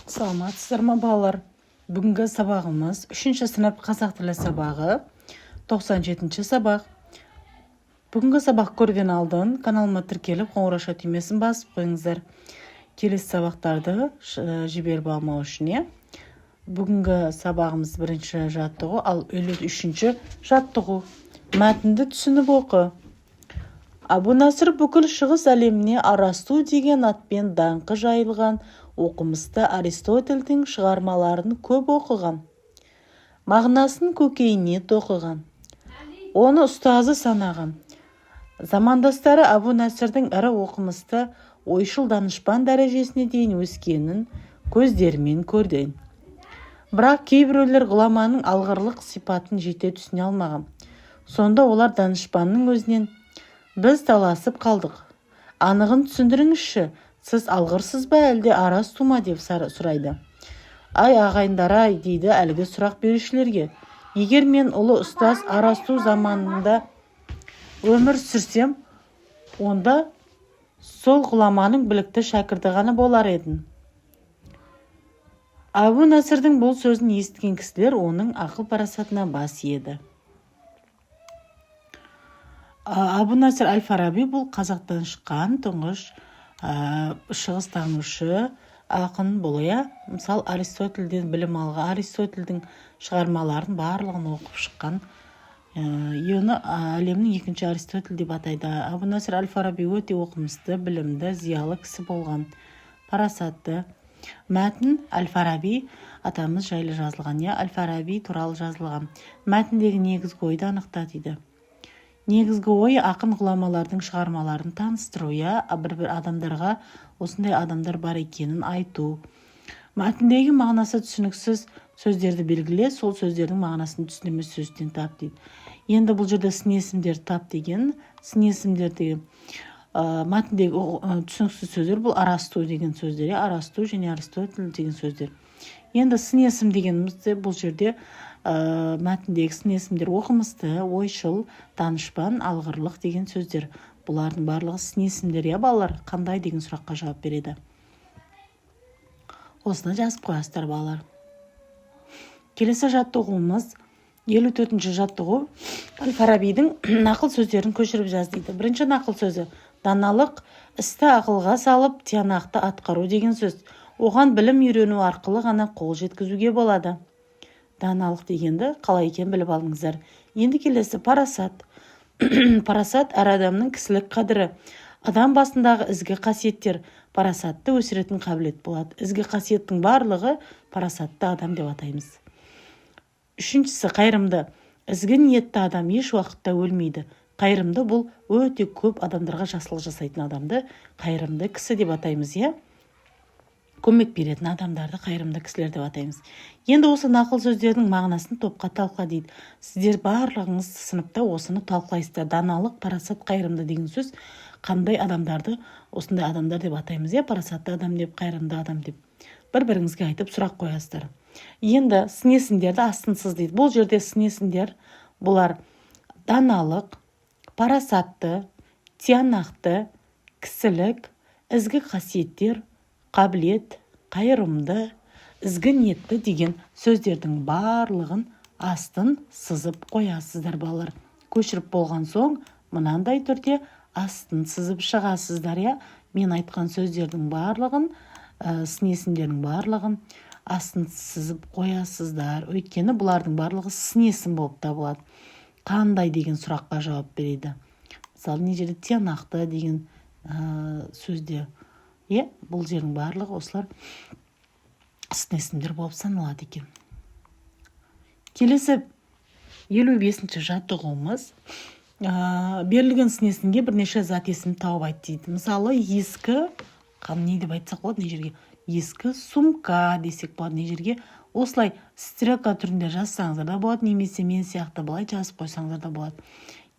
Саламатсыздар ма балалар? Бүгінгі сабағымыз 3-ші сынып қазақ тілі сабағы, 97-ші сабақ. Бүгінгі сабақ көрген алдын каналыма тіркеліп, қоңырауша түймесін басып қойыңыздар. Келесі сабақтарды жіберіп алмау үшін. Бүгінгі сабағымыз бірінші жаттығу, ал 53-ші жаттығу. Мәтінді түсініп оқы. Абу Насыр бүкіл шығыс әлеміне Арасту деген атпен даңқы жайылған оқымысты Аристотельдің шығармаларын көп оқыған. Мағынасын көкейіне тоқыған. Оны ұстазы санаған. Замандастары Абу Насырдың ірі оқымысты ойшыл данышпан дәрежесіне дейін өскенін көздерімен көрді. Бірақ кейбіреулер ғұламаның алғырлық сипатын жете түсіне алмаған. Сонда олар данышпанның өзінен: біз таласып қалдық. Анығын түсіндіріңізші, сіз алғырсыз ба әлде Арасту ма деп сұрайды. Ай ағайындар-ай, дейді әлгі сұрақ берушілерге. Егер мен ұлы ұстаз Арасту заманында өмір сүрсем, онда сол ғұламаның білікті шәкірті ғана болар едім. Абу Насырдың бұл сөзін естіген кісілер оның ақыл парасатына бас иеді. Абу Насыр әл-Фараби бұл қазақтан шыққан тұңғыш шығыстанушы ақын болуы. Мысалы, Аристотельден білім алған, Аристотельдің шығармаларын барлығын оқып шыққан. Оны әлемнің екінші Аристотель деп атайды. Абу Насыр әл-Фараби өте оқымысты, білімді, зиялы кісі болған, парасатты. Мәтін әл-Фараби атамыз жайлы жазылған, әл-Фараби туралы жазылған. Мәтіндегі негізгі ойды анықта дейді. Негізгі ой ақын ғұламалардың шығармаларын таныстыру, бір адамдарға осындай адамдар бар екенін айту. Мәтіндегі мағынасы түсініксіз сөздерді белгіле, сол сөздердің мағынасын түсінемес сөзден тап дейді. Енді бұл жерде сын есімдерді тап деген, сын есімдердегі мәтіндегі түсініксіз сөздер бұл Арасту деген сөздер, Арасту және Аристотель деген сөздер. Енді сын есім дегенімізде бұл жерде мәтіндегі сын есімдер оқымысты, ойшыл, данышпан, алғырлық деген сөздер. Бұлардың барлығы сын есімдер, балалар, қандай деген сұраққа жауап береді. Осыны жазып қоясыздар, балалар. Келесі жаттығуымыз 54-ші жаттығу. Әл-Фарабидің нақыл сөздерін көшіріп жаз дейді. Бірінші нақыл сөзі: даналық істі ақылға салып, тиянақты атқару деген сөз. Оған білім үйрену арқылы ғана қол жеткізуге болады. Даналық дегенді қалай екен біліп алыңыздар. Енді келесі парасат. Парасат әр адамның кісілік қадірі. Адам басындағы ізгі қасиеттер парасатты өсіретін қабілет болады. Ізгі қасиеттің барлығы парасатты адам деп атаймыз. Үшіншісі қайырымды. Ізгі ниетті адам еш уақытта өлмейді. Қайырымды бұл өте көп адамдарға жақсылық жасайтын адамды қайырымды кісі деп атаймыз, көмек беретін адамдарды қайырымды кісілер деп атаймыз. Енді осы нақыл сөздердің мағынасын топқа талқыла дейді. Сіздер барлығыңыз сыныпта осыны талқылайсыздар. Даналық, парасат, қайырымды деген сөз қандай адамдарды осындай адамдар деп атаймыз, парасатты адам деп, қайырымды адам деп. Бір-біріңізге айтып сұрақ қоясыздар. Енді сын есімдерді астынсыз дейді. Бұл жерде сын есімдер бұлар даналық, парасатты, тиянақты, кісілік, ізгі қасиеттер, қабілет, қайырымды, ізгі ниетті деген сөздердің барлығын астын сызып қоясыздар, балалар. Көшіріп болған соң мынандай түрде астын сызып шығасыздар, мен айтқан сөздердің барлығын, сын есімдердің барлығын астын сызып қоясыздар. Өйткені бұлардың барлығы сын есім болып табылады. Қандай деген сұраққа жауап береді. Мысалы, не жерде тиянақты деген сөзде, бұл жердің барлығы осылар сын есімдер болып саналады екен. Келесі 55-ші жаттығуымыз. Берілген сын есімге бірнеше зат есім тауып айт дейді. Мысалы, ескі, не деп айтсақ болады, не жерге ескі сумка десек болады, не жерге осылай стрелка түрінде жазсаңыздар да болады, немесе мен сияқты былай жазып қойсаңыздар да болады.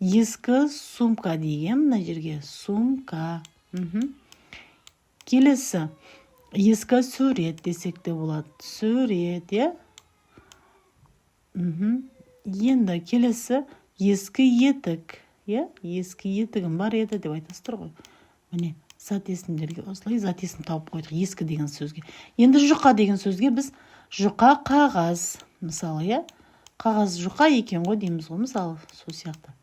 Ескі сумка деген, мына жерге сумка. Келесі ескі сурет десек те болады. Сурет, Енді келесі ескі етік. Ескі етігім бар еді деп айтасыздар ғой. Міне, зат есімдерге осылай зат есім тауып қойдық ескі деген сөзге. Енді жұқа деген сөзге біз жұқа қағаз, мысалы, иә, қағаз жұқа екен ғой дейміз ғой, мысалы, сол сияқты.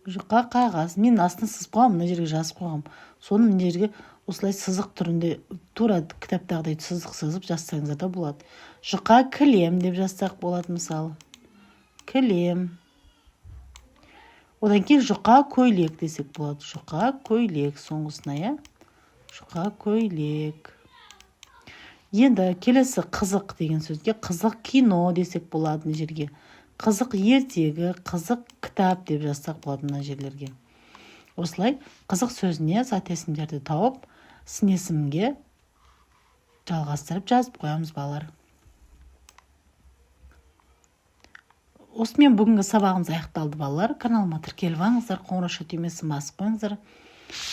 Жұқа қағаз. Мен астына сызып қойғам, мына жерге жазып қойғам. Соны мына жерге осылай сызық түрінде тура кітаптағыдай сызық сызып жазсаңыздар да болады. Жұқа кілем деп жазсақ болады, мысалы. Кілем. Одан кейін жұқа көйлек десек болады. Жұқа көйлек соңғысына, иә? Жұқа көйлек. Енді келесі қызық деген сөзге қызық кино десек болады мына жерге. Қызық ертегі, қызық кітап деп жазсақ болады мына жерлерге. Осылай қызық сөзіне зат есімдерді тауып, сын есімге жалғастырып жазып қоямыз, балалар. Осымен бүгінгі сабағымыз аяқталды, балалар. Каналыма тіркеліп алыңыздар, қоңырау түймесін басып қойыңыздар.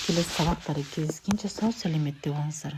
Келесі сабақтарда кездескенше сау сәлеметте болыңыздар.